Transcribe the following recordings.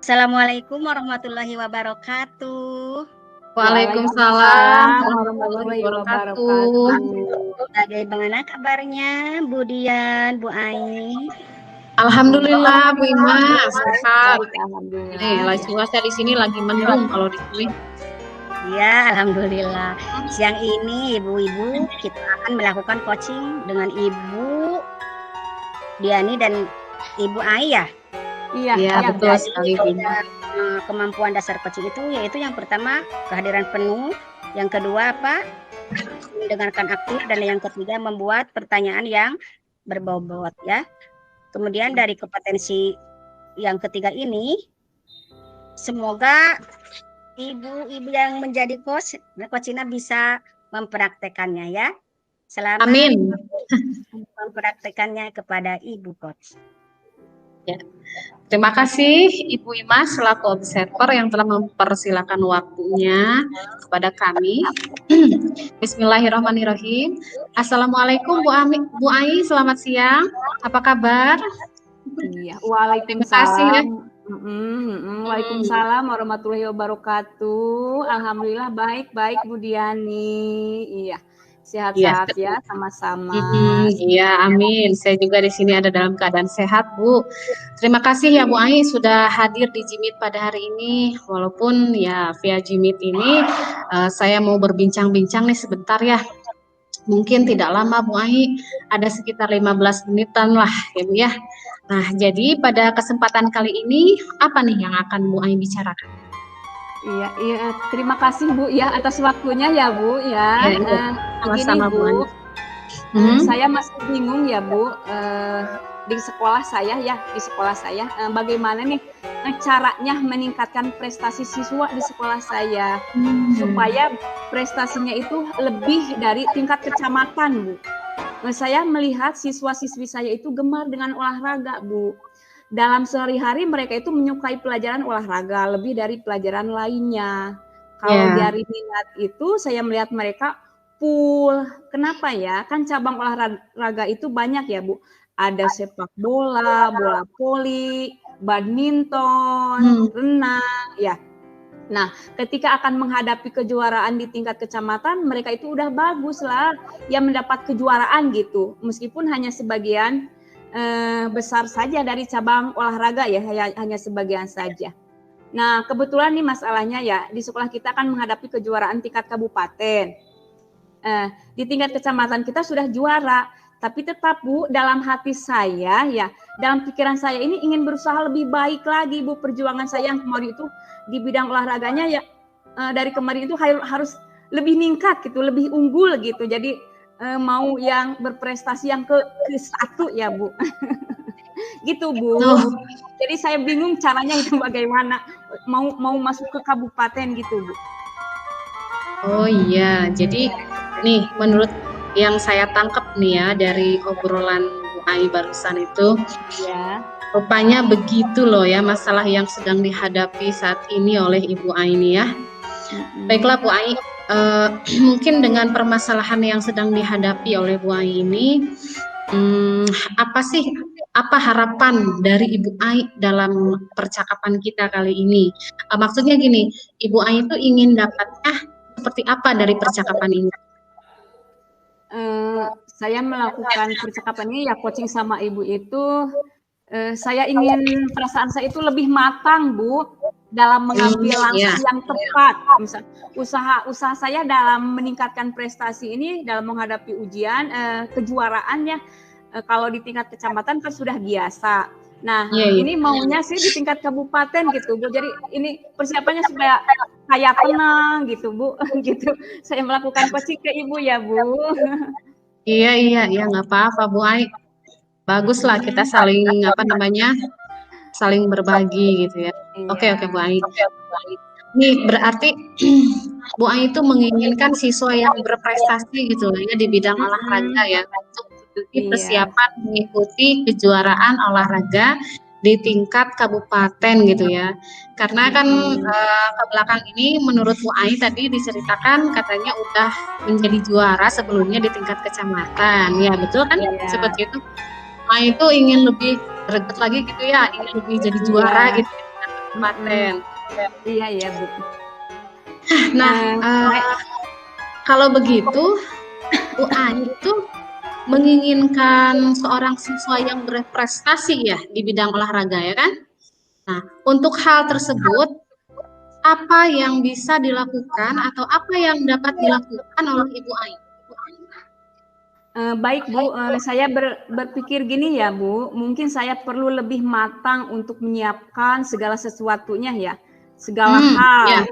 Assalamualaikum warahmatullahi wabarakatuh. Waalaikumsalam Waalaikumsalam warahmatullahi warahmatullahi wabarakatuh. wabarakatuh. Bagaimana kabarnya Bu Dian, Bu Ai? Alhamdulillah Bu Ima sehat. Baik, Nih, alhamdulillah. cuaca di sini lagi mendung kalau di sini. Ya, alhamdulillah. Siang ini ibu-ibu kita akan melakukan coaching dengan Ibu Diani dan Ibu Ai ya. Iya, Iya, iya, betul baik. sekali Bu Ima. Kemampuan dasar coaching itu yaitu yang pertama kehadiran penuh, yang kedua apa? Mendengarkan aktif, dan yang ketiga membuat pertanyaan yang berbobot ya. Kemudian dari kompetensi yang ketiga ini, semoga ibu-ibu yang menjadi coach Ina bisa mempraktekannya ya. Selamat Amin. mempraktekannya kepada Ibu Coach. Ya. Terima kasih Ibu Ima selaku observer yang telah mempersilahkan waktunya kepada kami. Bismillahirrahmanirrahim. Assalamualaikum Bu Ai, selamat siang. Apa kabar? Iya, Terima kasih ya. Waalaikumsalam. Waalaikumsalam warahmatullahi wabarakatuh. Alhamdulillah baik-baik Bu Diani. Iya. Sehat-sehat ya, sama-sama. Iya, amin. Saya juga di sini ada dalam keadaan sehat, Bu. Terima kasih ya Bu Ai sudah hadir di Jimit pada hari ini. Walaupun ya via Jimit ini saya mau berbincang-bincang nih sebentar ya. Mungkin tidak lama Bu Ai, ada sekitar 15 menitan lah ya Bu ya. Nah, jadi pada kesempatan kali ini apa nih yang akan Bu Ai bicarakan? Iya, terima kasih Bu ya atas waktunya ya Bu ya. Sama-sama Bu. Saya masih bingung ya Bu, di sekolah saya bagaimana nih caranya meningkatkan prestasi siswa di sekolah saya supaya prestasinya itu lebih dari tingkat kecamatan Bu. Saya melihat siswa-siswi saya itu gemar dengan olahraga Bu. Dalam sehari-hari mereka itu menyukai pelajaran olahraga lebih dari pelajaran lainnya. Kalau dari minat itu saya melihat mereka full. Kenapa ya? Kan cabang olahraga itu banyak ya Bu. Ada sepak bola, bola voli, badminton, renang, ya. Nah, ketika akan menghadapi kejuaraan di tingkat kecamatan, mereka itu udah bagus lah, ya mendapat kejuaraan gitu. Meskipun hanya sebagian besar saja dari cabang olahraga ya, hanya sebagian saja. Nah, kebetulan nih masalahnya ya, di sekolah kita kan menghadapi kejuaraan tingkat kabupaten. Di tingkat kecamatan kita sudah juara, tapi tetap Bu, dalam hati saya ya, dalam pikiran saya ini ingin berusaha lebih baik lagi Bu. Perjuangan saya yang kemarin itu di bidang olahraganya ya, dari kemarin itu harus lebih meningkat gitu, lebih unggul gitu. Jadi mau yang berprestasi yang ke-1 ya Bu. Gitu Bu. Jadi saya bingung caranya itu bagaimana, mau masuk ke kabupaten gitu Bu. Oh iya, jadi nih menurut yang saya tangkap nih ya dari obrolan Bu Ai barusan itu, rupanya begitu loh ya masalah yang sedang dihadapi saat ini oleh Ibu Ai ini ya. Baiklah Bu Ai, mungkin dengan permasalahan yang sedang dihadapi oleh Bu Ai ini, apa harapan dari Ibu Ai dalam percakapan kita kali ini? Maksudnya gini, Ibu Ai itu ingin dapatnya seperti apa dari percakapan ini? Saya melakukan percakapan ini ya coaching sama Ibu itu, saya ingin perasaan saya itu lebih matang Bu, dalam mengambil langkah yang tepat. Misal, usaha saya dalam meningkatkan prestasi ini dalam menghadapi ujian, kejuaraannya kalau di tingkat kecamatan kan sudah biasa. Nah, ini maunya sih di tingkat kabupaten gitu Bu. Jadi ini persiapannya supaya saya tenang gitu Bu. Gitu. Saya melakukan coaching ke Ibu ya Bu. Iya, nggak apa-apa Bu Ai. Baguslah kita saling saling berbagi gitu ya. Oke Bu Ai. Ini berarti Bu Ai itu menginginkan siswa yang berprestasi gitu ya di bidang olahraga ya, untuk persiapan mengikuti kejuaraan olahraga di tingkat kabupaten gitu ya. Karena kan ke belakang ini menurut Bu Ai tadi diceritakan katanya udah menjadi juara sebelumnya di tingkat kecamatan. Ya betul kan? Seperti itu. Bu Ai itu ingin lebih greget lagi gitu ya, ingin lebih jadi juara gitu kabupaten. Iya ya Bu. Nah, kalau begitu Bu Ai itu menginginkan seorang siswa yang berprestasi ya di bidang olahraga ya kan? Nah, untuk hal tersebut apa yang bisa dilakukan atau apa yang dapat dilakukan oleh Ibu Ai? Baik Bu, saya berpikir gini ya Bu, mungkin saya perlu lebih matang untuk menyiapkan segala sesuatunya ya, segala hal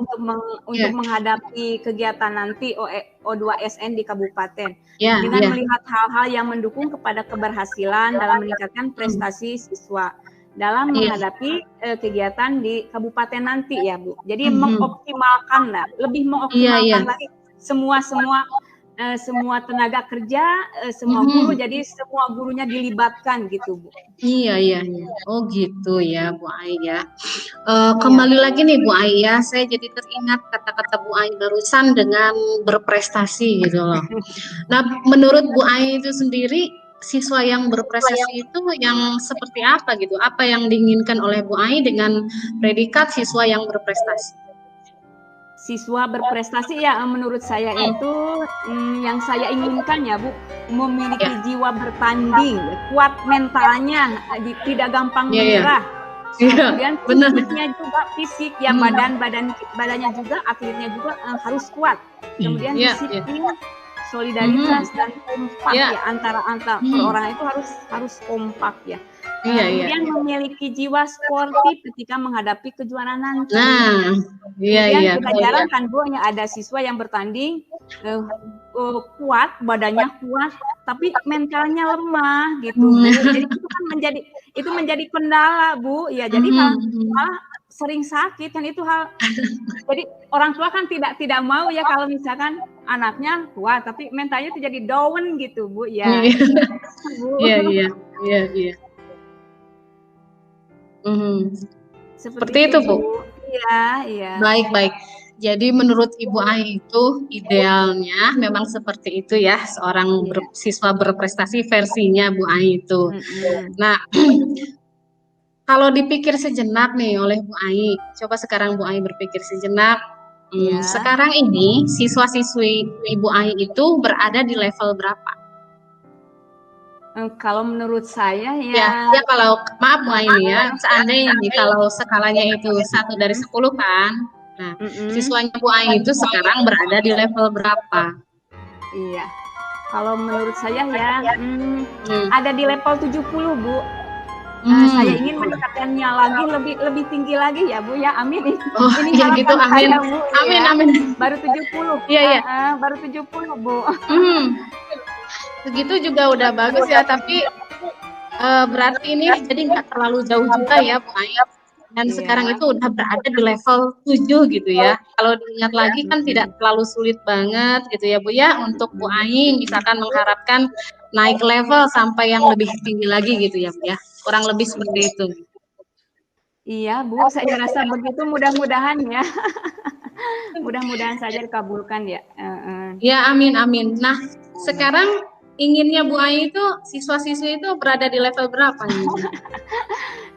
untuk menghadapi kegiatan nanti O2SN di kabupaten. Dengan melihat hal-hal yang mendukung kepada keberhasilan dalam meningkatkan prestasi siswa dalam menghadapi kegiatan di kabupaten nanti ya Bu. Jadi mengoptimalkan lah, lebih mengoptimalkan lagi semua tenaga kerja, semua guru, jadi semua gurunya dilibatkan gitu Bu. Iya. Oh gitu ya Bu Ai ya. Kembali lagi nih Bu Ai ya, saya jadi teringat kata-kata Bu Ai barusan dengan berprestasi gitu loh. Nah, menurut Bu Ai itu sendiri, siswa yang berprestasi itu yang seperti apa gitu? Apa yang diinginkan oleh Bu Ai dengan predikat siswa yang berprestasi? Siswa berprestasi ya menurut saya itu yang saya inginkan ya Bu, memiliki jiwa bertanding, kuat mentalnya, tidak gampang menyerah. Kemudian fisik ya, badannya juga, atletnya juga harus kuat. Kemudian disiplin, solidaritas dan kompak ya, antara perorangan itu harus kompak ya. Kemudian memiliki jiwa sportif ketika menghadapi kejuaraan nanti. Kemudian kita jarang kan Bu, ada siswa yang bertanding kuat, badannya kuat, tapi mentalnya lemah gitu. Jadi itu kan menjadi kendala Bu. Ya, jadi malah sering sakit kan itu hal. Jadi orang tua kan tidak mau ya kalau misalkan anaknya kuat tapi mentalnya itu jadi down gitu Bu ya. Iya. Seperti itu Bu. Iya. Baik. Jadi menurut Ibu Ai itu idealnya memang seperti itu ya, seorang siswa berprestasi versinya Bu Ai itu. Nah, kalau dipikir sejenak nih oleh Bu Ai, coba sekarang Bu Ai berpikir sejenak. Sekarang ini siswa-siswi Ibu Ai itu berada di level berapa? Kalau menurut saya ya kalau maaf Bu Ai ya, seandainya nih kalau skalanya itu 1 dari 10 kan, nah siswanya Bu Ai itu sekarang berada di level berapa? Iya, kalau menurut saya ya ada di level 70 Bu. Saya ingin meningkatkannya lagi lebih tinggi lagi ya Bu ya, amin. Ini ya gitu, amin. Saya, Bu, amin. Baru 70. Iya. Baru 70 Bu. Segitu juga udah bagus ya, tapi berarti ini jadi nggak terlalu jauh juga ya Bu Ai. Dan sekarang itu udah berada di level 7 gitu ya. Kalau diingat lagi kan tidak terlalu sulit banget gitu ya Bu ya, untuk Bu Ai misalkan mengharapkan naik level sampai yang lebih tinggi lagi gitu ya Bu ya. Kurang lebih seperti itu. Iya Bu, saya rasa begitu, mudah-mudahan ya. Mudah-mudahan saja dikabulkan ya. Ya amin. Nah sekarang inginnya Bu Ai itu siswa-siswi itu berada di level berapa nih?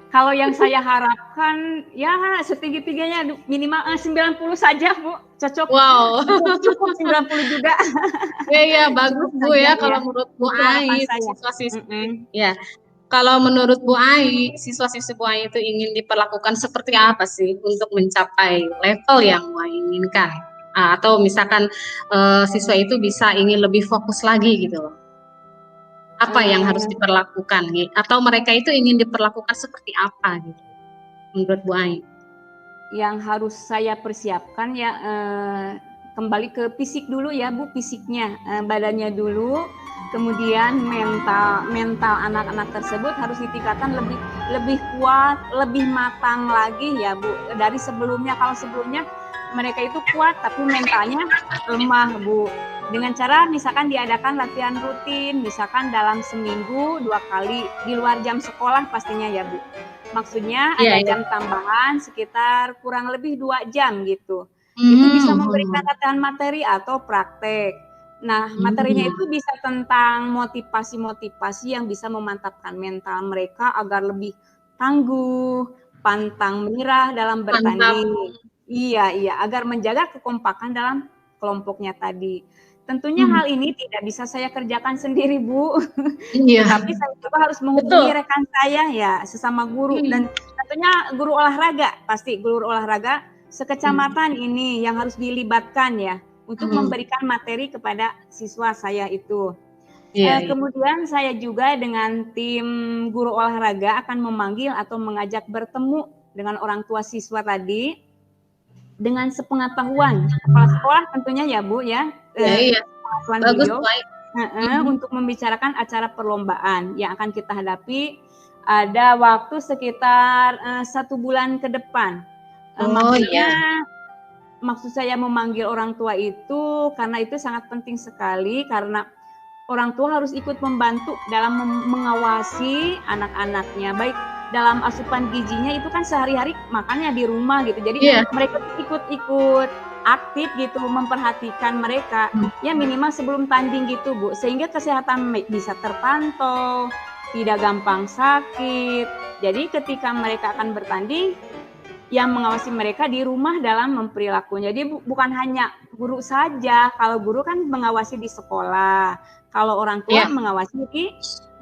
Kalau yang saya harapkan ya setinggi-tingginya minimal 90 saja Bu, cocok. Wow. Cukup 90 juga. Iya bagus Bu ya kalau menurut Bu Ai siswa-siswi. Ya. Kalau menurut Bu Ai, siswa-siswi Bu Ai itu ingin diperlakukan seperti apa sih untuk mencapai level yang Bu Ai inginkan? Atau misalkan siswa itu bisa ingin lebih fokus lagi gitu loh. Apa yang harus diperlakukan gitu? Atau mereka itu ingin diperlakukan seperti apa gitu menurut Bu Ai? Yang harus saya persiapkan ya kembali ke fisik dulu ya Bu, fisiknya, badannya dulu, kemudian mental anak-anak tersebut harus ditingkatkan lebih kuat, lebih matang lagi ya Bu dari sebelumnya. Kalau sebelumnya mereka itu kuat tapi mentalnya lemah Bu. Dengan cara misalkan diadakan latihan rutin, misalkan dalam seminggu 2 kali di luar jam sekolah pastinya ya Bu. Maksudnya ada jam tambahan sekitar kurang lebih 2 jam gitu. Itu bisa memberikan latihan materi atau praktek. Nah, materinya itu bisa tentang motivasi-motivasi yang bisa memantapkan mental mereka agar lebih tangguh, pantang menyerah dalam Mantap. bertanding. Iya, agar menjaga kekompakan dalam kelompoknya tadi. Tentunya hal ini tidak bisa saya kerjakan sendiri, Bu. Iya. Tetapi saya juga harus menghubungi rekan saya ya, sesama guru dan tentunya guru olahraga, pasti guru olahraga sekecamatan ini yang harus dilibatkan ya untuk memberikan materi kepada siswa saya itu. Kemudian saya juga dengan tim guru olahraga akan memanggil atau mengajak bertemu dengan orang tua siswa tadi dengan sepengetahuan kepala sekolah tentunya ya Bu ya. Bagus, baik. Untuk membicarakan acara perlombaan yang akan kita hadapi ada waktu sekitar 1 bulan ke depan. Maksud saya memanggil orang tua itu karena itu sangat penting sekali karena orang tua harus ikut membantu dalam mengawasi anak-anaknya baik dalam asupan gizinya itu kan sehari-hari makannya di rumah gitu. Jadi mereka ikut aktif gitu memperhatikan mereka. Ya minimal sebelum tanding gitu, Bu. Sehingga kesehatan bisa terpantau, tidak gampang sakit. Jadi ketika mereka akan bertanding yang mengawasi mereka di rumah dalam memperilakunya. Jadi bukan hanya guru saja. Kalau guru kan mengawasi di sekolah. Kalau orang tua mengawasi di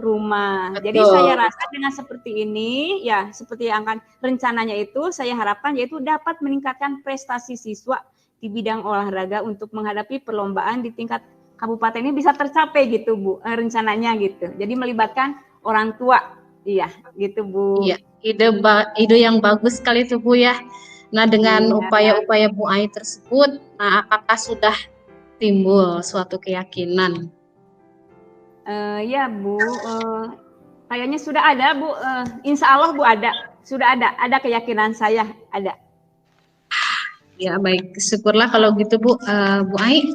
rumah. Betul. Jadi saya rasa dengan seperti ini, ya seperti yang akan rencananya itu, saya harapkan yaitu dapat meningkatkan prestasi siswa di bidang olahraga untuk menghadapi perlombaan di tingkat kabupaten ini bisa tercapai gitu Bu, rencananya gitu. Jadi melibatkan orang tua, iya gitu Bu. Iya, ide yang bagus sekali itu Bu ya. Nah dengan upaya-upaya Bu Ai tersebut, nah apakah sudah timbul suatu keyakinan? Ya Bu, kayaknya sudah ada Bu, insya Allah Bu ada, sudah ada keyakinan saya ada. Ya baik, syukurlah kalau gitu Bu. Bu Ai,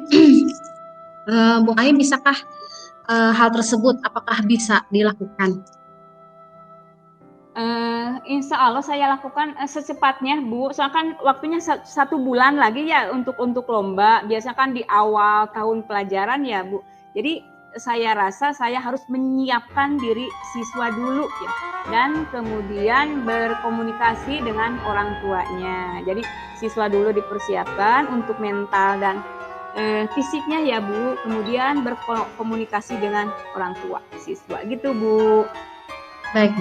Bu Ai bisakah hal tersebut apakah bisa dilakukan? Insya Allah saya lakukan secepatnya Bu, soalnya kan waktunya 1 bulan lagi ya untuk lomba, biasanya kan di awal tahun pelajaran ya Bu. Jadi saya rasa saya harus menyiapkan diri siswa dulu ya, dan kemudian berkomunikasi dengan orang tuanya. Jadi siswa dulu dipersiapkan untuk mental dan fisiknya ya Bu, kemudian berkomunikasi dengan orang tua siswa gitu Bu. Baik.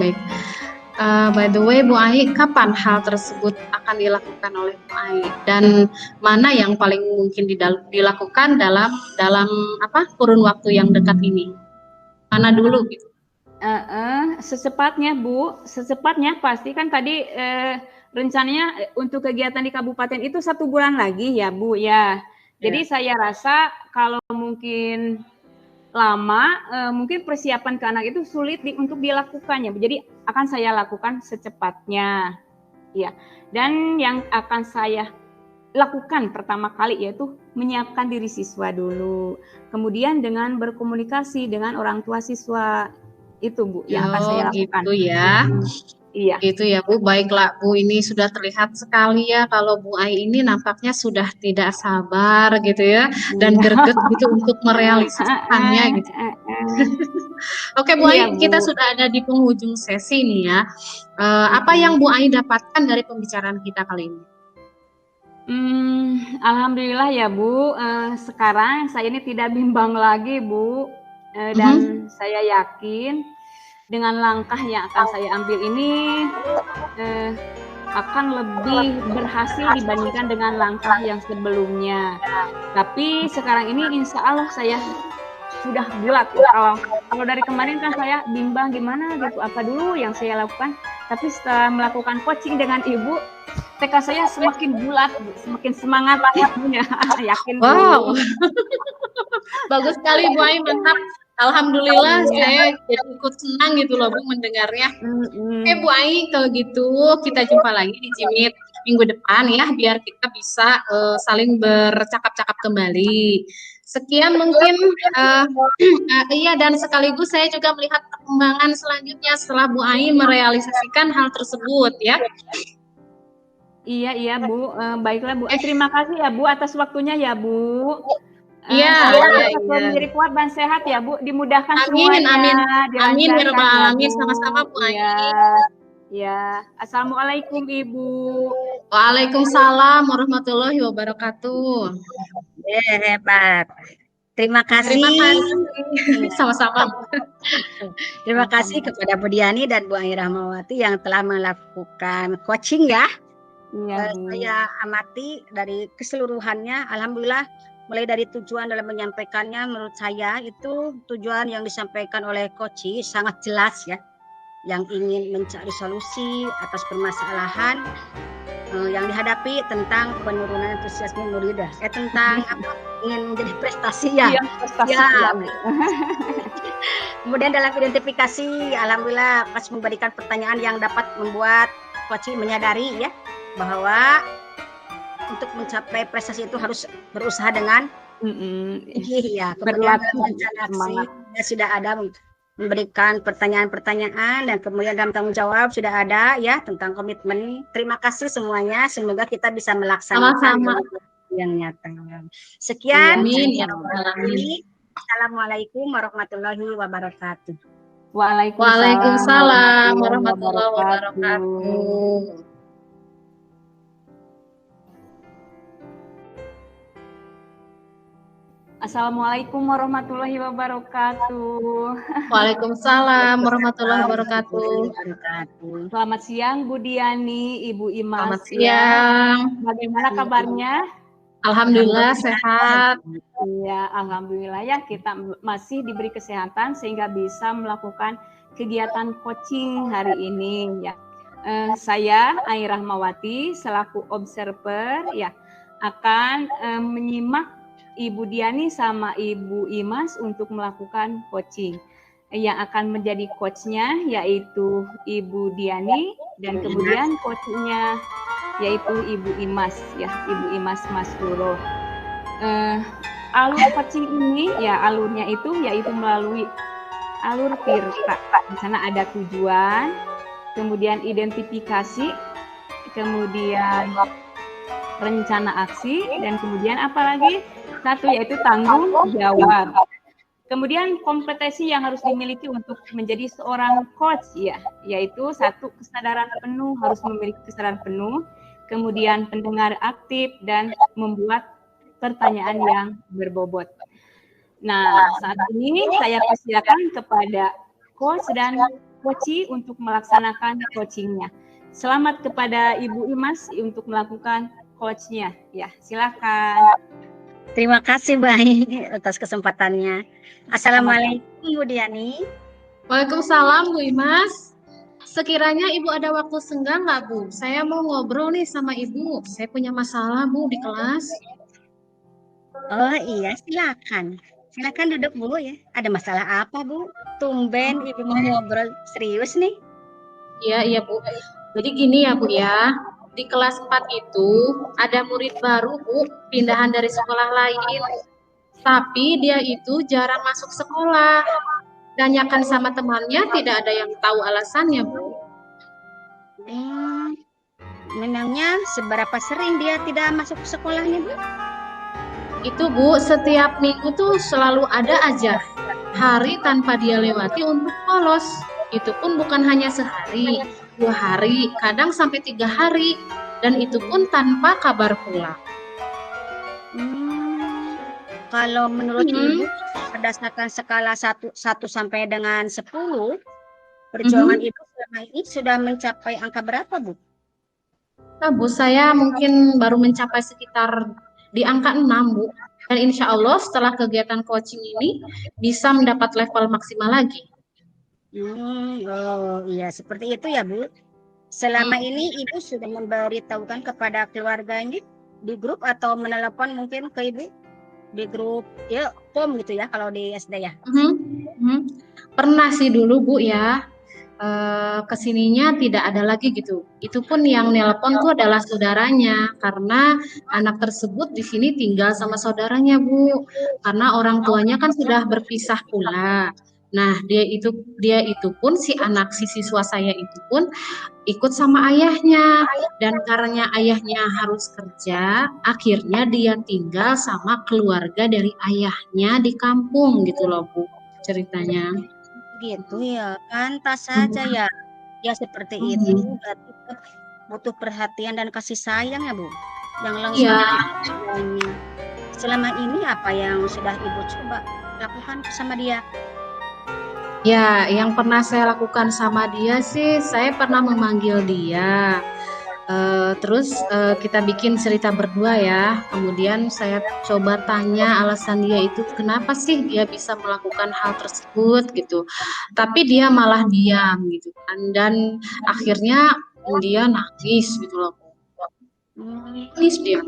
By the way Bu Ai, kapan hal tersebut akan dilakukan oleh Bu Ai dan mana yang paling mungkin dilakukan dalam kurun waktu yang dekat ini? Mana dulu gitu? Secepatnya Bu, secepatnya pasti kan tadi rencananya untuk kegiatan di kabupaten itu 1 bulan lagi ya Bu ya. Jadi saya rasa kalau mungkin lama, mungkin persiapan ke anak itu sulit untuk dilakukannya. Jadi akan saya lakukan secepatnya, ya. Dan yang akan saya lakukan pertama kali yaitu menyiapkan diri siswa dulu. Kemudian dengan berkomunikasi dengan orang tua siswa itu Bu, yang akan saya lakukan. Gitu ya. Iya. Gitu ya Bu, baiklah Bu, ini sudah terlihat sekali ya kalau Bu Ai ini nampaknya sudah tidak sabar gitu ya dan greget gitu untuk merealisasikannya gitu. Oke Bu Ai, kita sudah ada di penghujung sesi nih ya. Apa yang Bu Ai dapatkan dari pembicaraan kita kali ini? Alhamdulillah ya Bu, sekarang saya ini tidak bimbang lagi Bu, dan saya yakin dengan langkah yang akan saya ambil ini akan lebih berhasil dibandingkan dengan langkah yang sebelumnya. Tapi sekarang ini insya Allah saya sudah bulat. Kalau dari kemarin kan saya bimbang gimana gitu, apa dulu yang saya lakukan. Tapi setelah melakukan coaching dengan Ibu, tekad saya semakin bulat, semakin semangat. Yakin. Wow. Bagus sekali Bu Ai, mantap. Alhamdulillah saya jadi ikut senang gitu loh Bu mendengarnya. Oke Bu Ai, kalau gitu kita jumpa lagi di Jimit minggu depan ya, biar kita bisa saling bercakap-cakap kembali. Sekian mungkin iya, dan sekaligus saya juga melihat perkembangan selanjutnya setelah Bu Ai merealisasikan hal tersebut ya. Iya Bu, baiklah Bu. Terima kasih ya Bu atas waktunya ya Bu. Iya. Menjadi kuat dan sehat ya Bu, dimudahkan amin, semuanya. Amin ya rabbal alamin, sama-sama Bu Ai. Ya, Assalamualaikum Ibu. Waalaikumsalam warahmatullahi wabarakatuh. Hebat. Terima kasih. Sama-sama. Terima kasih kepada Bu Diani dan Bu Ai Rahmawati yang telah melakukan coaching ya. Iya, Bu. Saya amati dari keseluruhannya, alhamdulillah mulai dari tujuan dalam menyampaikannya menurut saya itu tujuan yang disampaikan oleh coach sangat jelas ya. Yang ingin mencari solusi atas permasalahan yang dihadapi tentang penurunan antusiasme murid tentang apa ingin menjadi prestasi ya. Iya, prestasi Ya. ya. Kemudian dalam identifikasi, alhamdulillah pas memberikan pertanyaan yang dapat membuat coach menyadari ya bahwa untuk mencapai prestasi itu harus berusaha dengan ya, kemudian dalam rencana aksi ya, sudah ada memberikan pertanyaan-pertanyaan dan kemudian dalam tanggung jawab sudah ada ya tentang komitmen. Terima kasih semuanya, semoga kita bisa melaksanakan yang nyata. Sekian. Amin ya rabbal alamin. Assalamualaikum warahmatullahi wabarakatuh. Waalaikumsalam warahmatullahi wabarakatuh. Assalamualaikum warahmatullahi wabarakatuh. Waalaikumsalam warahmatullahi wabarakatuh. Selamat siang Bu Diani, Ibu Imas. Selamat siang. Bagaimana kabarnya? Alhamdulillah sehat. Ya, alhamdulillah ya kita masih diberi kesehatan sehingga bisa melakukan kegiatan coaching hari ini ya. Saya Ai Rahmawati selaku observer ya akan menyimak Ibu Diani sama Ibu Imas untuk melakukan coaching. Yang akan menjadi coachnya yaitu Ibu Diani dan kemudian coachnya yaitu Ibu Imas ya, Ibu Imas Masruro. Alur coaching ini ya alurnya itu yaitu melalui alur Tirta. Di sana ada tujuan, kemudian identifikasi, kemudian rencana aksi dan kemudian apa lagi? Satu yaitu tanggung jawab. Kemudian kompetensi yang harus dimiliki untuk menjadi seorang coach ya, yaitu satu kesadaran penuh, harus memiliki kesadaran penuh, kemudian pendengar aktif dan membuat pertanyaan yang berbobot. Nah, saat ini saya persilakan kepada coach dan coachee untuk melaksanakan coachingnya. Selamat kepada Ibu Imas untuk melakukan coachnya. Ya, silakan. Terima kasih Mbak atas kesempatannya. Assalamualaikum Bu Diani. Waalaikumsalam Bu Imas. Sekiranya Ibu ada waktu senggang nggak Bu? Saya mau ngobrol nih sama Ibu. Saya punya masalah Bu di kelas. Oh iya, silakan. Silakan duduk Bu ya. Ada masalah apa Bu? Tumben Ibu mau ngobrol serius nih. Iya Bu. Jadi gini ya Bu ya. Di kelas 4 itu ada murid baru Bu, pindahan dari sekolah lain. Tapi dia itu jarang masuk sekolah. Tanyakan sama temannya, tidak ada yang tahu alasannya Bu. Memangnya seberapa sering dia tidak masuk sekolahnya Bu? Itu Bu, setiap minggu tuh selalu ada aja hari tanpa dia lewati untuk bolos. Itu pun bukan hanya sehari, 2 hari, kadang sampai 3 hari, dan itu pun tanpa kabar pulang. Kalau menurut Ibu, berdasarkan skala 1 sampai dengan 10, perjuangan Ibu selama ini sudah mencapai angka berapa Bu? Nah Bu, saya mungkin baru mencapai sekitar di angka 6 Bu. Dan insya Allah setelah kegiatan coaching ini bisa mendapat level maksimal lagi. Oh iya, seperti itu ya Bu. Selama ini Ibu sudah memberitahukan kepada keluarganya di grup atau menelepon mungkin ke Ibu di grup ya POM gitu ya kalau di SD ya. Pernah sih dulu Bu ya. Kesininya tidak ada lagi gitu. Itu pun yang nelpon tuh adalah saudaranya karena anak tersebut di sini tinggal sama saudaranya Bu. Karena orang tuanya kan sudah berpisah pula. Nah, dia itu pun si siswa saya itu pun ikut sama ayahnya, dan karena ayahnya harus kerja, akhirnya dia tinggal sama keluarga dari ayahnya di kampung gitu loh Bu ceritanya. Gitu ya, pantas saja ya. dia seperti itu Hmm. berarti butuh perhatian dan kasih sayang ya Bu, yang langsung Iya, keduanya. Selama ini apa yang sudah Ibu coba lakukan sama dia? ya, yang pernah saya lakukan sama dia sih, saya pernah memanggil dia. Terus kita bikin cerita berdua ya. Kemudian saya coba tanya alasan dia itu kenapa sih dia bisa melakukan hal tersebut gitu. Tapi dia malah diam gitu kan. Dan akhirnya dia nangis gitu loh. Hmm. Nangis dia.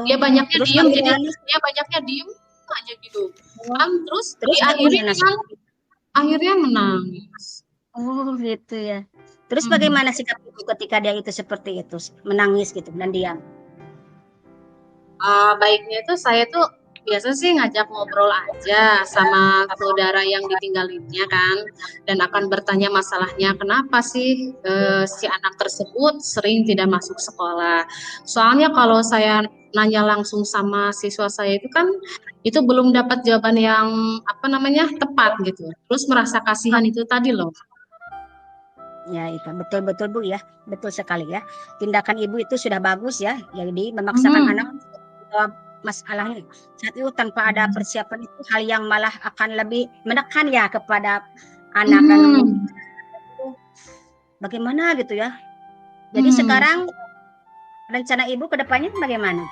Dia Oh, banyaknya terus diem, jadi bagaimana? dia banyaknya diem aja gitu. Oh, Kan terus terus bagaimana? akhirnya menangis. Oh, gitu ya. Terus Hmm. bagaimana sikap Ibu ketika dia itu seperti itu, menangis gitu dan diam? Baiknya itu saya tuh biasa sih ngajak ngobrol aja sama saudara yang ditinggalinnya kan, dan akan bertanya masalahnya kenapa sih si anak tersebut sering tidak masuk sekolah. Soalnya kalau saya nanya langsung sama siswa saya itu kan itu belum dapat jawaban yang apa namanya tepat gitu. Terus merasa kasihan itu tadi loh. Ya, itu betul-betul Bu ya, betul sekali ya. Tindakan Ibu itu sudah bagus ya, jadi memaksakan anak Mhm. jawab masalahnya saat itu tanpa ada persiapan itu hal yang malah akan lebih menekan ya kepada anak dan Mhm. bagaimana gitu ya. Jadi Mhm. sekarang rencana Ibu ke depannya bagaimana?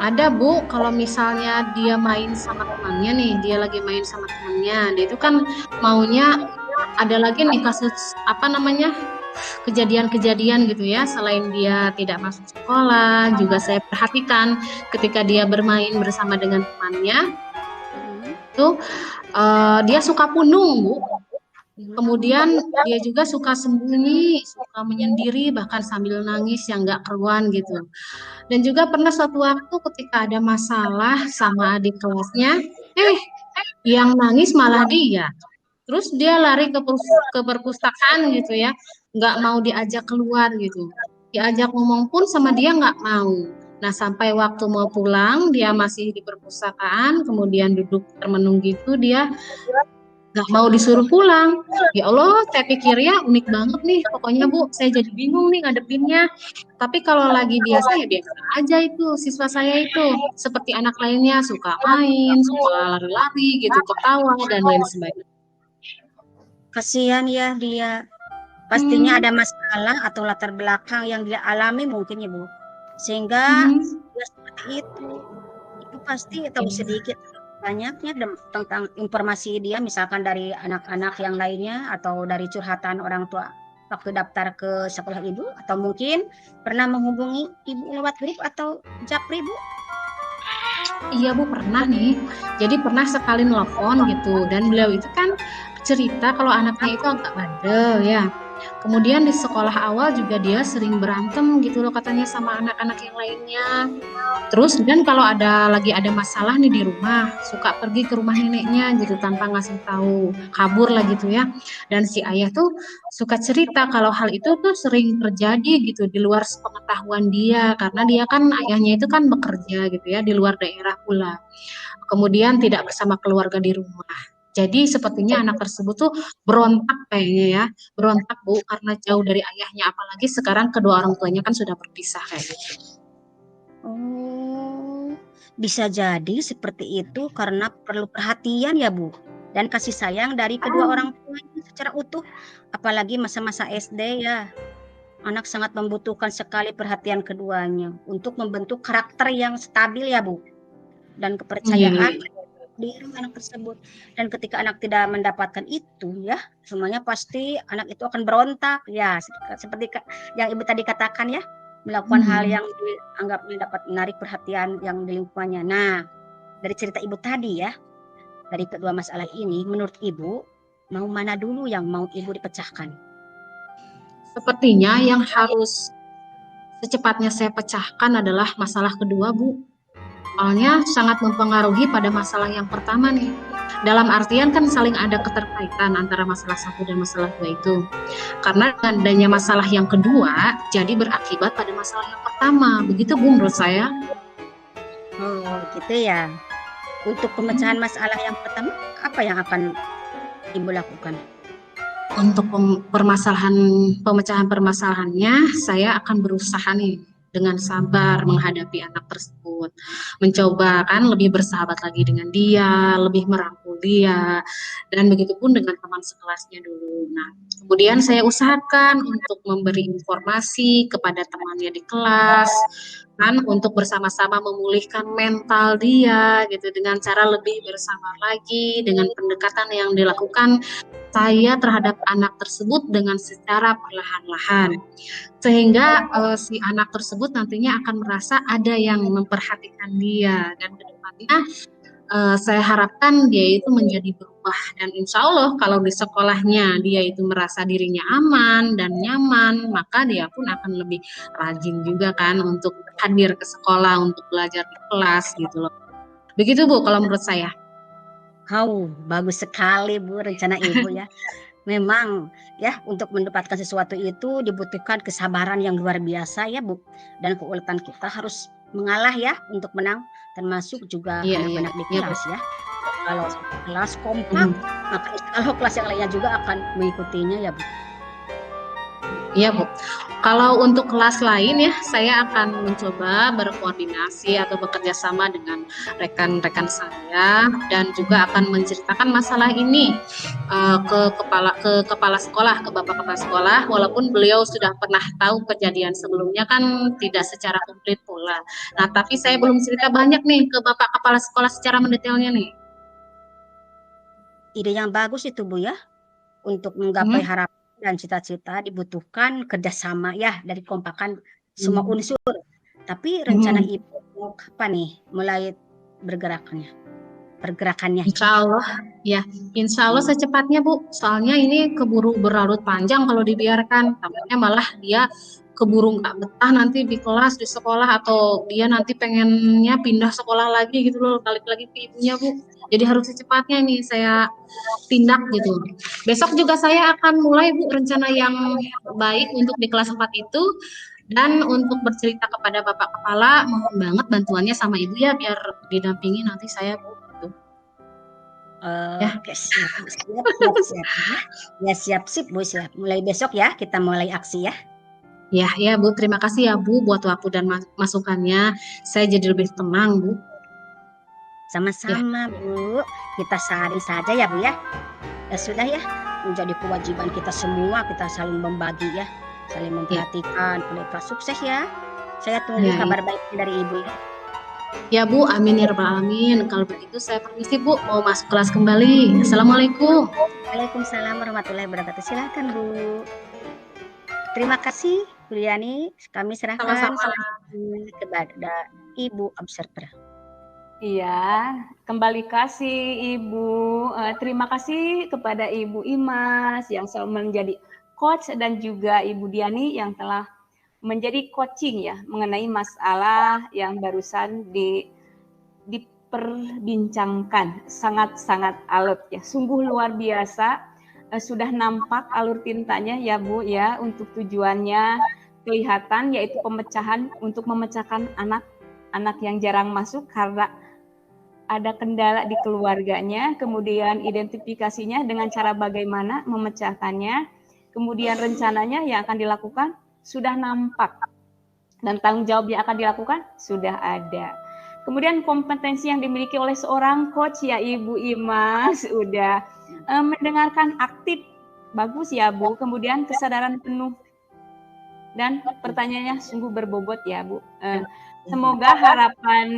Ada Bu, kalau misalnya dia main sama temannya nih, dia lagi main sama temannya, dia itu kan maunya ada lagi nih kasus apa namanya kejadian-kejadian gitu ya. Selain dia tidak masuk sekolah, juga saya perhatikan ketika dia bermain bersama dengan temannya Hmm. itu dia suka punung Bu. Kemudian dia juga suka sembunyi, suka menyendiri bahkan sambil nangis yang nggak keruan gitu. Dan juga pernah suatu waktu ketika ada masalah sama adik kelasnya, eh yang nangis malah dia. Terus dia lari ke perpustakaan gitu ya, nggak mau diajak keluar gitu. Diajak ngomong pun sama dia nggak mau. Nah sampai waktu mau pulang dia masih di perpustakaan, kemudian duduk termenung gitu dia nggak mau disuruh pulang. Ya Allah, saya pikir ya unik banget nih. Pokoknya Bu, saya jadi bingung nih ngadepinnya. Tapi kalau lagi biasa ya biasa aja itu siswa saya itu seperti anak lainnya suka main, suka lari-lari gitu, ketawa dan lain sebagainya. Kasihan ya dia. Pastinya Hmm, ada masalah atau latar belakang yang dia alami mungkin ya Bu. Sehingga hmm, dia seperti itu. Ibu pasti tahu iya. sedikit banyaknya tentang informasi dia misalkan dari anak-anak yang lainnya atau dari curhatan orang tua waktu daftar ke sekolah Ibu atau mungkin pernah menghubungi Ibu lewat grup atau japri Bu. Iya Bu pernah nih. Jadi pernah sekali nelfon gitu dan beliau itu kan cerita kalau anaknya itu agak bandel ya. Kemudian di sekolah awal juga dia sering berantem gitu loh katanya sama anak-anak yang lainnya. Terus dan kalau lagi ada masalah nih di rumah, suka pergi ke rumah neneknya gitu tanpa ngasih tahu, kabur lah gitu ya. Dan si ayah tuh suka cerita kalau hal itu tuh sering terjadi gitu di luar pengetahuan dia karena dia kan ayahnya itu kan bekerja gitu ya di luar daerah pula. Kemudian tidak bersama keluarga di rumah. Jadi sepertinya anak tersebut tuh berontak kayaknya ya, berontak Bu karena jauh dari ayahnya apalagi sekarang kedua orang tuanya kan sudah berpisah kayak gitu. Oh, bisa jadi seperti itu karena perlu perhatian ya Bu dan kasih sayang dari kedua orang tuanya secara utuh apalagi masa-masa SD ya. Anak sangat membutuhkan sekali perhatian keduanya untuk membentuk karakter yang stabil ya Bu dan Iya, kepercayaan diri anak tersebut. Dan ketika anak tidak mendapatkan itu ya, semuanya pasti anak itu akan berontak ya seperti yang Ibu tadi katakan ya, melakukan hal hmm. yang dianggap dapat menarik perhatian yang di lingkungannya. Nah, dari cerita Ibu tadi ya, dari kedua masalah ini menurut Ibu mau mana dulu yang mau Ibu dipecahkan? Sepertinya yang harus secepatnya saya pecahkan adalah masalah kedua, Bu. Soalnya sangat mempengaruhi pada masalah yang pertama nih. Dalam artian kan saling ada keterkaitan antara masalah satu dan masalah dua itu. Karena dengan adanya masalah yang kedua, jadi berakibat pada masalah yang pertama. Begitu Bu menurut saya. Oh, gitu ya. Untuk pemecahan masalah yang pertama, apa yang akan Ibu lakukan? untuk pemecahan permasalahannya, saya akan berusaha nih dengan sabar menghadapi anak tersebut, mencoba kan lebih bersahabat lagi dengan dia, lebih merangkul dia, dan begitupun dengan teman sekelasnya dulu. Nah, kemudian saya usahakan untuk memberi informasi kepada temannya di kelas, kan untuk bersama-sama memulihkan mental dia gitu dengan cara lebih bersabar lagi dengan pendekatan yang dilakukan saya terhadap anak tersebut dengan secara perlahan-lahan sehingga si anak tersebut nantinya akan merasa ada yang memperhatikan dia dan kedepannya saya harapkan dia itu menjadi berubah dan insya Allah kalau di sekolahnya dia itu merasa dirinya aman dan nyaman maka dia pun akan lebih rajin juga kan untuk hadir ke sekolah untuk belajar di kelas gitu loh. Begitu Bu kalau menurut saya. Bagus sekali Bu rencana Ibu ya. Memang ya untuk mendapatkan sesuatu itu dibutuhkan kesabaran yang luar biasa ya Bu. Dan keuletan kita harus mengalah ya untuk menang termasuk juga anak-anak di kelas ya. Kalau kelas kompak maka kalau kelas yang lainnya juga akan mengikutinya ya Bu. Iya Bu, kalau untuk kelas lain ya saya akan mencoba berkoordinasi atau bekerja sama dengan rekan-rekan saya dan juga akan menceritakan masalah ini ke kepala sekolah, ke bapak kepala sekolah walaupun beliau sudah pernah tahu kejadian sebelumnya kan tidak secara komplit pula. Nah tapi saya belum cerita banyak nih ke bapak kepala sekolah secara mendetailnya nih. Ide yang bagus itu Bu ya untuk menggapai harapan dan cita-cita dibutuhkan kerjasama ya dari kompakan semua unsur. Tapi rencana Ibu mau kapan nih mulai pergerakannya? Insya Allah secepatnya Bu. Soalnya ini keburu berlarut panjang kalau dibiarkan. Takutnya malah dia keburu nggak betah nanti di kelas di sekolah atau dia nanti pengennya pindah sekolah lagi gitu loh, balik lagi ke ibunya Bu. Jadi harus secepatnya nih saya tindak gitu. Besok juga saya akan mulai Bu rencana yang baik untuk di kelas 4 itu dan untuk bercerita kepada Bapak Kepala mohon banget bantuannya sama Ibu ya biar didampingi nanti saya Bu. Oke, siap. Ya siap Bu siap. Mulai besok ya kita mulai aksi ya. Ya Bu, terima kasih ya Bu buat waktu dan masukannya. Saya jadi lebih tenang Bu. Sama-sama Bu. Kita saring saja ya Bu ya. Ya sudah ya, menjadi kewajiban kita semua kita saling membagi ya, saling memperhatikan. Mereka sukses ya. Saya tunggu kabar baik dari Ibu ya. Ya Bu, amin ya rabbal alamin. Kalau begitu saya permisi Bu, mau masuk kelas kembali. Assalamualaikum. Waalaikumsalam warahmatullahi wabarakatuh. Silakan Bu. Terima kasih Bu Yani. Kami serahkan kepada Ibu Observer. Iya, kembali kasih Ibu. Terima kasih kepada Ibu Imas yang selalu menjadi coach dan juga Ibu Diani yang telah menjadi coaching ya mengenai masalah yang barusan diperbincangkan. Sangat-sangat alot ya, sungguh luar biasa. Sudah nampak alur tintanya ya Bu ya untuk tujuannya kelihatan yaitu untuk memecahkan anak yang jarang masuk karena ada kendala di keluarganya, kemudian identifikasinya dengan cara bagaimana memecahkannya, kemudian rencananya yang akan dilakukan sudah nampak dan tanggung jawab yang akan dilakukan sudah ada. Kemudian kompetensi yang dimiliki oleh seorang coach ya Ibu Imas sudah mendengarkan aktif, bagus ya Bu. Kemudian kesadaran penuh dan pertanyaannya sungguh berbobot ya Bu. Semoga harapan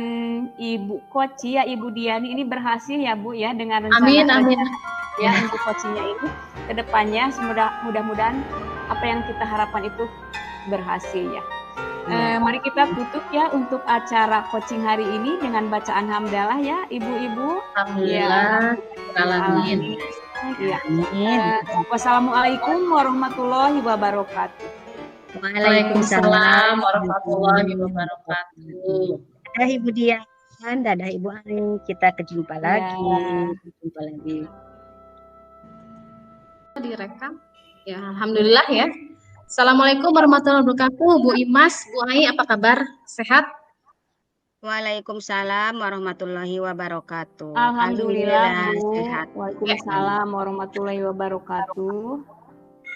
Ibu Coach ya Ibu Diani ini berhasil ya Bu ya dengan rencana amin. Ya untuk coachingnya ini kedepannya mudah-mudahan apa yang kita harapkan itu berhasil ya. Mari kita tutup ya untuk acara coaching hari ini dengan bacaan hamdalah ya Ibu-ibu. Alhamdulillah. Alamin. Ya. Wassalamualaikum warahmatullahi wabarakatuh. Waalaikumsalam warahmatullahi wabarakatuh. Dadah Ibu Dian, dadah Ibu Ani. Kita kejumpa lagi. Direkam. Ya, alhamdulillah ya. Assalamualaikum warahmatullahi wabarakatuh. Bu Imas, Bu Ai, apa kabar? Sehat? Waalaikumsalam warahmatullahi wabarakatuh. Alhamdulillah Bu. Sehat. Waalaikumsalam warahmatullahi wabarakatuh.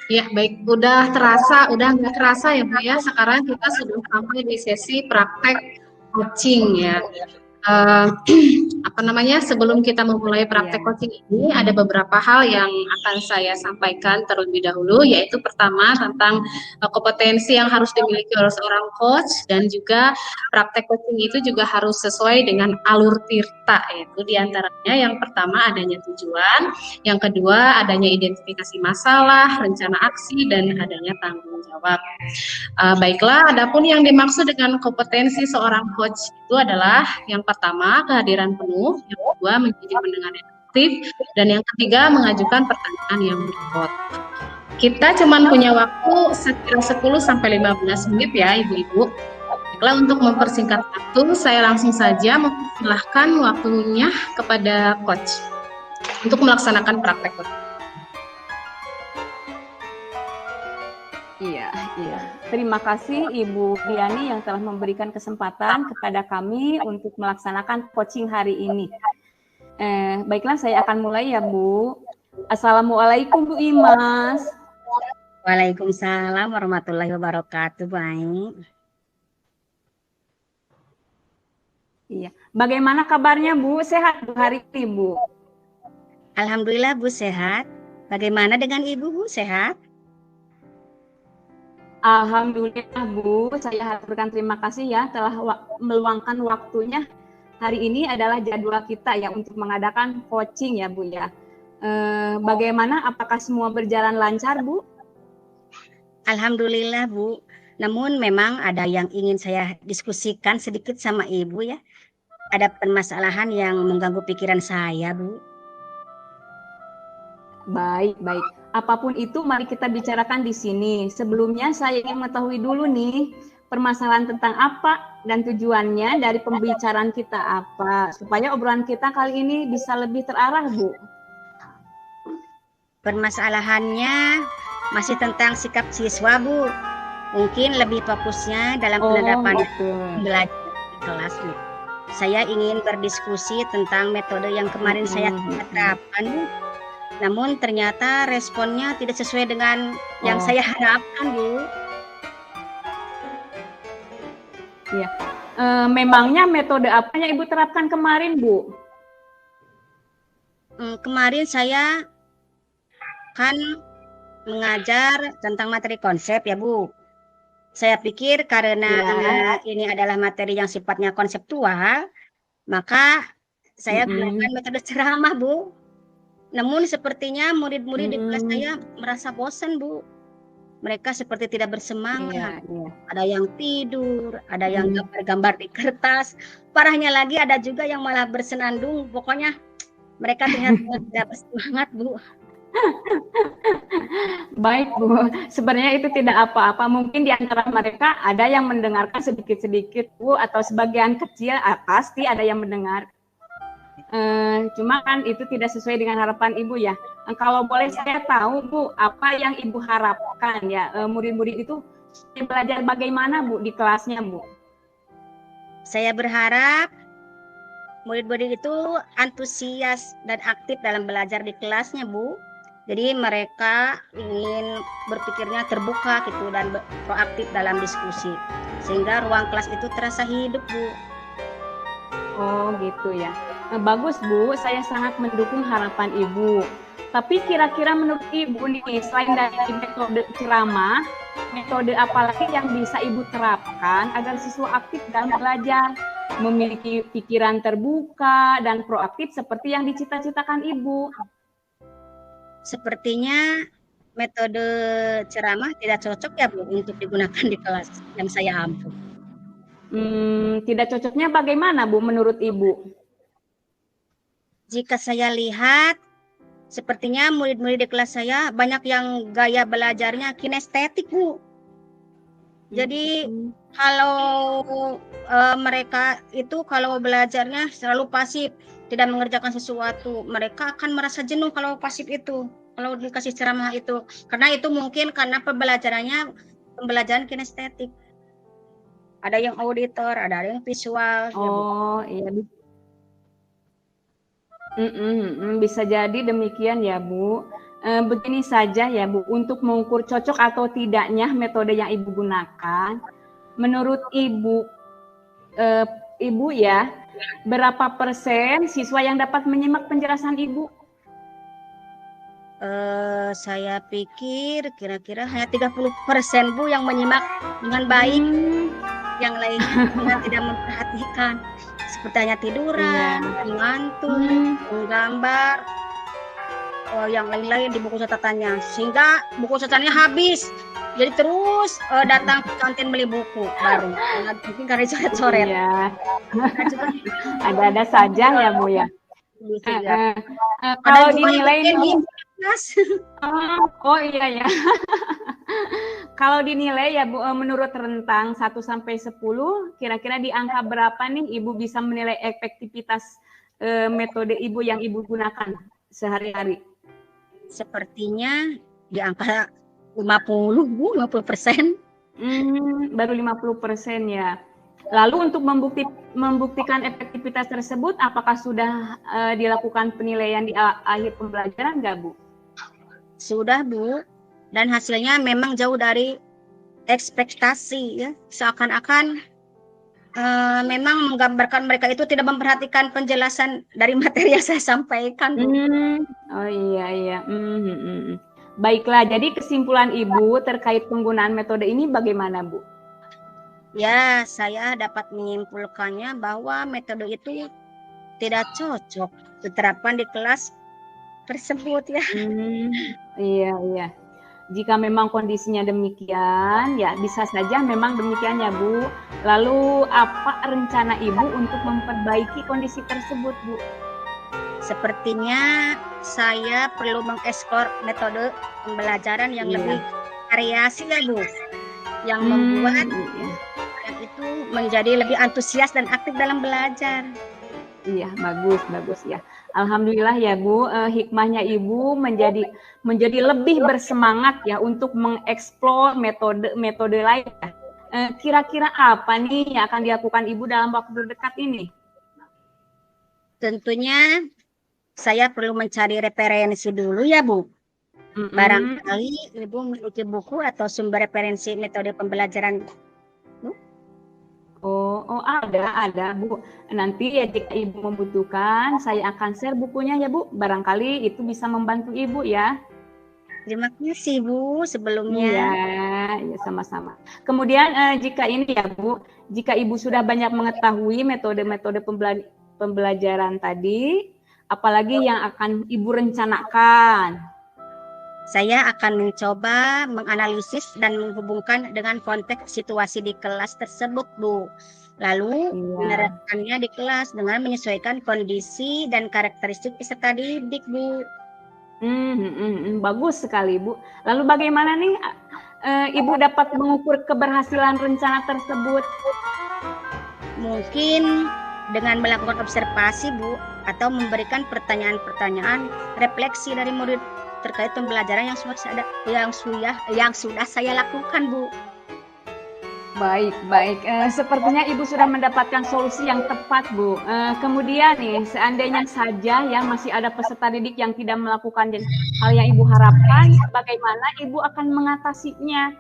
Ya, baik. Udah terasa, udah nggak terasa ya Bu ya. Sekarang kita sudah sampai di sesi praktek coaching ya. Eh, apa namanya? Sebelum kita memulai praktek Iya. coaching ini, ada beberapa hal yang akan saya sampaikan terlebih dahulu, yaitu pertama tentang kompetensi yang harus dimiliki oleh seorang coach, dan juga praktek coaching itu juga harus sesuai dengan alur tirta, yaitu diantaranya yang pertama adanya tujuan, yang kedua adanya identifikasi masalah, rencana aksi, dan adanya tanggung jawab. Baiklah, adapun yang dimaksud dengan kompetensi seorang coach itu adalah yang pertama kehadiran penuh, yang kedua menjadi pendengar yang aktif, dan yang ketiga mengajukan pertanyaan yang berbobot. Kita cuma punya waktu sekira 10 sampai 15 menit ya Ibu-ibu. Baiklah, untuk mempersingkat waktu, saya langsung saja mempersilahkan waktunya kepada coach untuk melaksanakan praktek coach. Iya. Terima kasih Ibu Diani yang telah memberikan kesempatan kepada kami untuk melaksanakan coaching hari ini. Baiklah, saya akan mulai ya Bu. Assalamualaikum Bu Imas. Waalaikumsalam warahmatullahi wabarakatuh. Baik. Iya. Bagaimana kabarnya Bu? Sehat Bu hari ini Bu? Alhamdulillah Bu sehat. Bagaimana dengan Ibu Bu, sehat? Alhamdulillah Bu, saya haturkan terima kasih ya telah meluangkan waktunya. Hari ini adalah jadwal kita ya untuk mengadakan coaching ya Bu ya. Bagaimana, apakah semua berjalan lancar Bu? Alhamdulillah Bu. Namun memang ada yang ingin saya diskusikan sedikit sama Ibu ya. Ada permasalahan yang mengganggu pikiran saya Bu. Baik. Apapun itu mari kita bicarakan di sini. Sebelumnya saya ingin mengetahui dulu nih permasalahan tentang apa dan tujuannya dari pembicaraan kita apa, supaya obrolan kita kali ini bisa lebih terarah Bu. Permasalahannya masih tentang sikap siswa Bu. Mungkin lebih fokusnya dalam penerapan belajar di kelas Bu. Saya ingin berdiskusi tentang metode yang kemarin saya terapkan Bu. Namun ternyata responnya tidak sesuai dengan yang saya harapkan Bu. Iya. Memangnya metode apa yang Ibu terapkan kemarin Bu? Kemarin saya kan mengajar tentang materi konsep ya Bu. Saya pikir karena ini adalah materi yang sifatnya konseptual, maka saya gunakan metode ceramah Bu. Namun sepertinya murid-murid di kelas saya merasa bosan Bu. Mereka seperti tidak bersemangat. Ada yang tidur, ada yang gambar-gambar di kertas. Parahnya lagi ada juga yang malah bersenandung. Pokoknya mereka terlihat tidak bersemangat Bu. Baik Bu, sebenarnya itu tidak apa-apa. Mungkin di antara mereka ada yang mendengarkan sedikit-sedikit Bu, atau sebagian kecil pasti ada yang mendengar. Cuma kan itu tidak sesuai dengan harapan Ibu ya. Kalau boleh saya tahu Bu, apa yang Ibu harapkan ya murid-murid itu belajar bagaimana Bu di kelasnya Bu? Saya berharap murid-murid itu antusias dan aktif dalam belajar di kelasnya Bu. Jadi mereka ingin berpikirnya terbuka gitu dan proaktif dalam diskusi. Sehingga ruang kelas itu terasa hidup Bu. Oh gitu ya. Bagus Bu, saya sangat mendukung harapan Ibu. Tapi kira-kira menurut Ibu nih, selain dari metode ceramah, metode apa lagi yang bisa Ibu terapkan agar siswa aktif dalam belajar, memiliki pikiran terbuka dan proaktif seperti yang dicita-citakan Ibu? Sepertinya metode ceramah tidak cocok ya Bu untuk digunakan di kelas yang saya ampu. Tidak cocoknya bagaimana Bu menurut Ibu? Jika saya lihat, sepertinya murid-murid di kelas saya banyak yang gaya belajarnya kinestetik Bu. Jadi kalau mereka itu kalau belajarnya selalu pasif, tidak mengerjakan sesuatu, mereka akan merasa jenuh kalau pasif itu, kalau dikasih ceramah itu. Karena itu mungkin karena pembelajaran kinestetik. Ada yang auditor, ada yang visual. Oh iya. Bisa jadi demikian ya Bu. Begini saja ya Bu, untuk mengukur cocok atau tidaknya metode yang Ibu gunakan, menurut Ibu ya, berapa persen siswa yang dapat menyimak penjelasan Ibu? Saya pikir kira-kira hanya 30% Bu yang menyimak dengan baik, yang lainnya tidak memperhatikan, seperti hanya tiduran, ngantuk, menggambar, yang lain-lain di buku catatannya, sehingga buku catatannya habis. Jadi terus datang ke kantin beli buku baru. Mungkin karena coret-coret. Iya. Ada-ada saja ya Bu ya. Kalau dinilai nih, oh iya ya. Kalau dinilai ya Bu, menurut rentang 1 sampai 10, kira-kira di angka berapa nih Ibu bisa menilai efektivitas metode Ibu yang Ibu gunakan sehari-hari? Sepertinya di angka 50, Bu, 50%. Baru 50% ya. Lalu untuk membuktikan efektivitas tersebut, apakah sudah dilakukan penilaian di akhir pembelajaran nggak, Bu? Sudah, Bu. Dan hasilnya memang jauh dari ekspektasi ya. Seakan-akan memang menggambarkan mereka itu tidak memperhatikan penjelasan dari materi yang saya sampaikan, Bu. Oh iya. Baiklah, jadi kesimpulan Ibu terkait penggunaan metode ini bagaimana, Bu? Ya, saya dapat menyimpulkannya bahwa metode itu tidak cocok diterapkan di kelas tersebut ya. Iya. Jika memang kondisinya demikian, ya bisa saja memang demikian ya Bu. Lalu apa rencana Ibu untuk memperbaiki kondisi tersebut, Bu? Sepertinya saya perlu mengeksplor metode pembelajaran yang lebih variasi ya Bu. Yang membuat anak itu menjadi lebih antusias dan aktif dalam belajar. Iya, bagus ya. Alhamdulillah ya Bu, hikmahnya Ibu menjadi lebih bersemangat ya untuk mengeksplor metode lain. Kira-kira apa nih yang akan dilakukan Ibu dalam waktu dekat ini? Tentunya saya perlu mencari referensi dulu ya Bu. Barangkali Ibu memiliki buku atau sumber referensi metode pembelajaran. Oh ada Bu. Nanti ya jika Ibu membutuhkan, saya akan share bukunya ya Bu. Barangkali itu bisa membantu Ibu ya. Terima kasih Bu sebelumnya. Ya sama-sama. Kemudian jika ini ya Bu, jika Ibu sudah banyak mengetahui metode-metode pembelajaran tadi, apalagi yang akan Ibu rencanakan? Saya akan mencoba menganalisis dan menghubungkan dengan konteks situasi di kelas tersebut, Bu. Lalu menerapkannya di kelas dengan menyesuaikan kondisi dan karakteristik peserta didik, Bu. Bagus sekali, Bu. Lalu bagaimana nih Ibu dapat mengukur keberhasilan rencana tersebut? Mungkin dengan melakukan observasi, Bu, atau memberikan pertanyaan-pertanyaan refleksi dari murid terkait pembelajaran yang sudah saya lakukan, Bu. Baik. Sepertinya Ibu sudah mendapatkan solusi yang tepat, Bu. Kemudian nih, seandainya saja ya masih ada peserta didik yang tidak melakukan hal yang Ibu harapkan, bagaimana Ibu akan mengatasinya?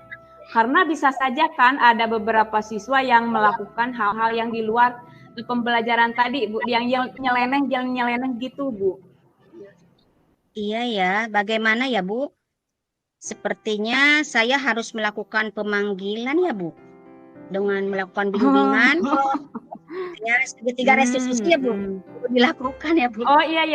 Karena bisa saja kan ada beberapa siswa yang melakukan hal-hal yang di luar pembelajaran tadi, Bu, yang nyeleneh gitu, Bu. Iya ya, bagaimana ya Bu? Sepertinya saya harus melakukan pemanggilan ya Bu, dengan melakukan bimbingan. Ya, segitiga restitusi ya Bu, dilakukan ya Bu. Oh iya,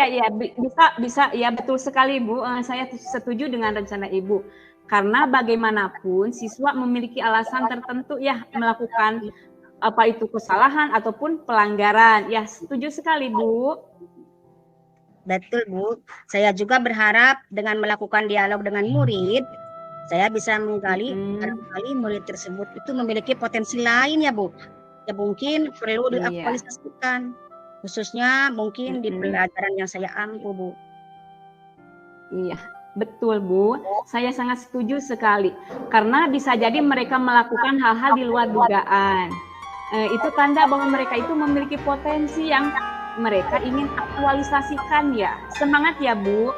bisa ya, betul sekali Bu. Saya setuju dengan rencana Ibu. Karena bagaimanapun siswa memiliki alasan tertentu ya melakukan apa itu kesalahan ataupun pelanggaran. Ya, setuju sekali Bu. Betul Bu, saya juga berharap dengan melakukan dialog dengan murid, saya bisa menggali barangkali murid tersebut itu memiliki potensi lain ya Bu. Ya mungkin perlu diaktualisasikan, khususnya mungkin di pelajaran yang saya ambil Bu. Iya, betul Bu. Saya sangat setuju sekali. Karena bisa jadi mereka melakukan hal-hal di luar dugaan. Itu tanda bahwa mereka itu memiliki potensi yang mereka ingin aktualisasikan ya. Semangat ya Bu.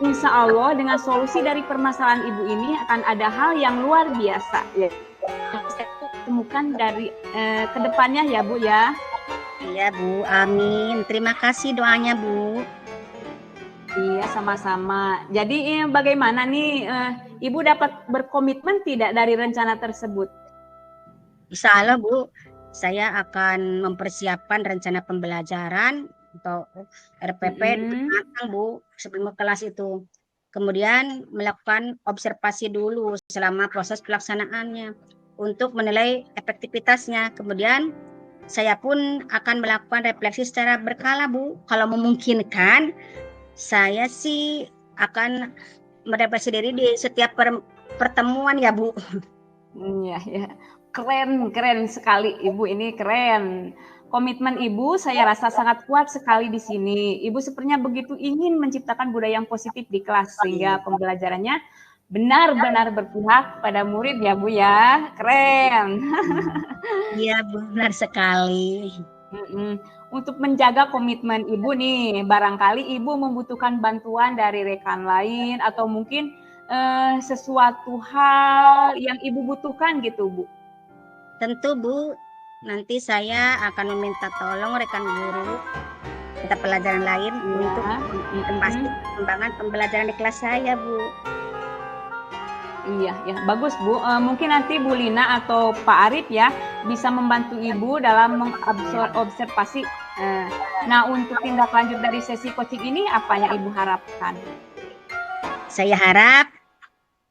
insya Allah dengan solusi dari permasalahan Ibu ini akan ada hal yang luar biasa ya. Saya temukan dari kedepannya ya Bu ya. Iya Bu, amin. Terima kasih doanya Bu. Iya sama-sama. Jadi bagaimana nih Ibu dapat berkomitmen tidak dari rencana tersebut? Insya Allah Bu, saya akan mempersiapkan rencana pembelajaran atau RPP matang Bu sebelum kelas itu. Kemudian melakukan observasi dulu selama proses pelaksanaannya untuk menilai efektivitasnya. Kemudian saya pun akan melakukan refleksi secara berkala Bu. Kalau memungkinkan, saya sih akan merefleksi diri di setiap pertemuan ya Bu. Iya ya, keren sekali Ibu, ini keren. Komitmen Ibu saya rasa sangat kuat sekali di sini. Ibu sepertinya begitu ingin menciptakan budaya yang positif di kelas sehingga pembelajarannya benar-benar berpihak pada murid ya Bu ya. Keren. Iya benar sekali. Untuk menjaga komitmen Ibu nih, barangkali Ibu membutuhkan bantuan dari rekan lain atau mungkin sesuatu hal yang Ibu butuhkan gitu Bu. Tentu Bu, nanti saya akan meminta tolong rekan guru mata pelajaran lain untuk memastikan perkembangan pembelajaran di kelas saya Bu. Iya ya, bagus Bu. Mungkin nanti Bu Lina atau Pak Arif ya bisa membantu Ibu dalam mengobservasi. Nah, untuk tindak lanjut dari sesi coaching ini apa yang Ibu harapkan? Saya harap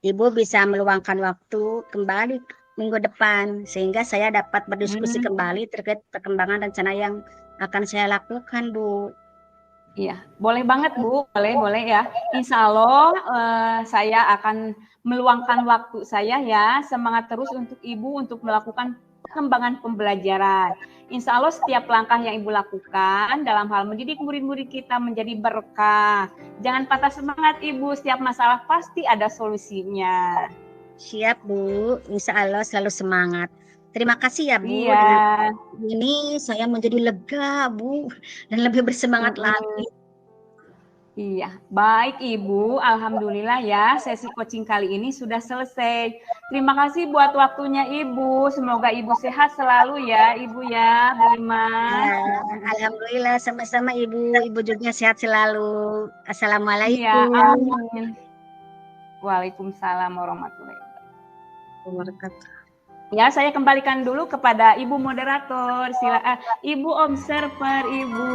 Ibu bisa meluangkan waktu kembali minggu depan sehingga saya dapat berdiskusi kembali terkait perkembangan rencana yang akan saya lakukan Bu. Iya, boleh banget Bu, boleh ya. Insya Allah saya akan meluangkan waktu saya ya, semangat terus untuk Ibu untuk melakukan perkembangan pembelajaran. Insya Allah setiap langkah yang Ibu lakukan dalam hal mendidik murid-murid kita menjadi berkah. Jangan patah semangat Ibu, setiap masalah pasti ada solusinya. Siap Bu, insya Allah selalu semangat. Terima kasih ya Bu. Iya. Dengan ini saya menjadi lega Bu dan lebih bersemangat lagi. Iya, baik Ibu. Alhamdulillah ya, sesi coaching kali ini sudah selesai. Terima kasih buat waktunya Ibu. Semoga Ibu sehat selalu ya, Ibu ya, Bu Imas. Ya, alhamdulillah sama-sama Ibu. Ibu juga sehat selalu. Assalamualaikum. Iya, amin. Waalaikumsalam warahmatullahi wabarakatuh. Ya, saya kembalikan dulu kepada Ibu moderator. Ibu observer, Ibu.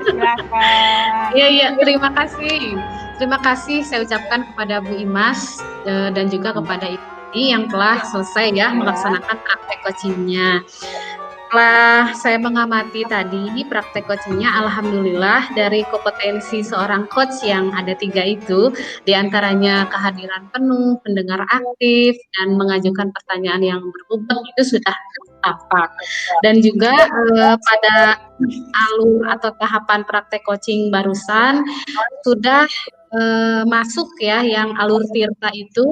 Silakan. Iya, terima kasih. Terima kasih saya ucapkan kepada Bu Imas dan juga kepada Ibu yang telah selesai ya melaksanakan praktek coachingnya. Setelah saya mengamati tadi praktek coachingnya, alhamdulillah dari kompetensi seorang coach yang ada 3 itu, diantaranya kehadiran penuh, pendengar aktif, dan mengajukan pertanyaan yang berbobot itu sudah tepat. Dan juga pada alur atau tahapan praktek coaching barusan sudah masuk ya yang alur tirta itu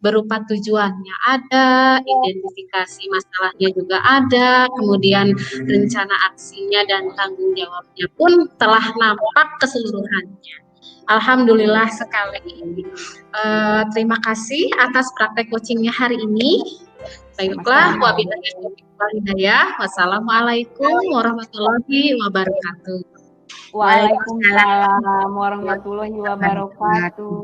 berupa tujuannya ada, identifikasi masalahnya juga ada, kemudian rencana aksinya dan tanggung jawabnya pun telah nampak keseluruhannya. Alhamdulillah sekali ini. Terima kasih atas praktek coachingnya hari ini. Baiklah, wabillahi taufiq wal hidayah. Wassalamualaikum warahmatullahi wabarakatuh. Waalaikumsalam warahmatullahi wabarakatuh.